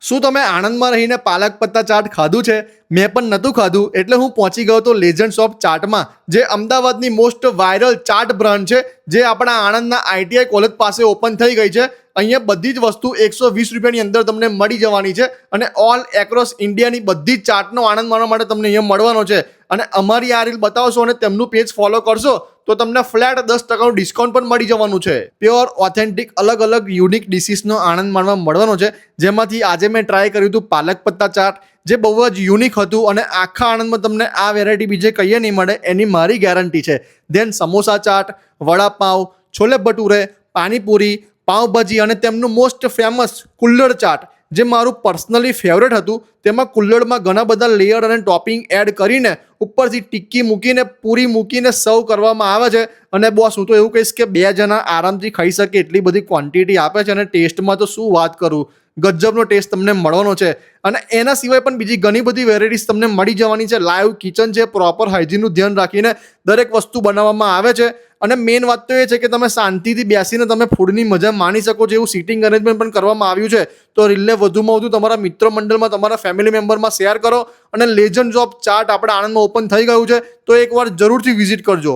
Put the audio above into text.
શું તમે આણંદમાં રહીને પાલક પત્તા ચાટ ખાધું છે? મેં પણ નહોતું ખાધું, એટલે હું પહોંચી ગયો તો લેજન્ડ્સ ઓફ ચાટમાં, જે અમદાવાદની મોસ્ટ વાયરલ ચાટ બ્રાન્ડ છે, જે આપણા આણંદના આઈટીઆઈ કોલેજ પાસે ઓપન થઈ ગઈ છે. અહીંયા બધી જ વસ્તુ 120 રૂપિયાની અંદર તમને મળી જવાની છે અને ઓલ એક્રોસ ઇન્ડિયાની બધી જ ચાટનો આનંદ માણવા માટે તમને અહીંયા મળવાનો છે. અને અમારી આ રીલ બતાવશો અને તેમનું પેજ ફોલો કરશો તો તમને ફ્લેટ 10% ડિસ્કાઉન્ટ પણ મળી જવાનું છે. પ્યોર ઓથેન્ટિક અલગ અલગ યુનિક ડિશિસનો આનંદ માણવા મળવાનો છે, જેમાંથી આજે મેં ટ્રાય કર્યું હતું પાલક પત્તા ચાટ, જે બહુ જ યુનિક હતું અને આખા આણંદમાં તમને આ વેરાયટી બીજે કહીએ નહીં મળે એની મારી ગેરંટી છે. દેન સમોસા ચાટ, વડાપાઉં, છોલે ભટુરે, પાણીપુરી, પાઉંભાજી અને તેમનું મોસ્ટ ફેમસ કુલ્લડ ચાટ, જે મારું પર્સનલી ફેવરેટ હતું. તેમાં કુલ્લડમાં ઘણા બધા લેયર અને ટોપિંગ એડ કરીને ઉપરથી ટિક્કી મૂકીને પૂરી મૂકીને સર્વ કરવામાં આવે છે. અને બોસ, હું તો એવું કહીશ કે 2 જણા આરામથી ખાઈ શકે એટલી બધી ક્વોન્ટિટી આપે છે અને ટેસ્ટમાં તો શું વાત કરું, ગજબનો ટેસ્ટ તમને મળવાનો છે. અને એના સિવાય પણ બીજી ઘણી બધી વેરાયટીઝ તમને મળી જવાની છે. લાઈવ કિચન છે, પ્રોપર હાઇજીનનું ધ્યાન રાખીને દરેક વસ્તુ બનાવવામાં આવે છે. અને મેઇન વાત તો એ છે કે તમે શાંતિથી બેસીને તમે ફૂડની મજા માણી શકો છો, એવું સિટિંગ અરેન્જમેન્ટ પણ કરવામાં આવ્યું છે. તો રીલને વધુમાં વધુ તમારા મિત્ર મંડળમાં, તમારા ફેમિલી મેમ્બરમાં શેર કરો. અને લેજન્ડ્સ ઓફ ચાટ આપણા આણંદમાં ઓપન થઈ ગયું છે, તો એકવાર જરૂરથી વિઝિટ કરજો.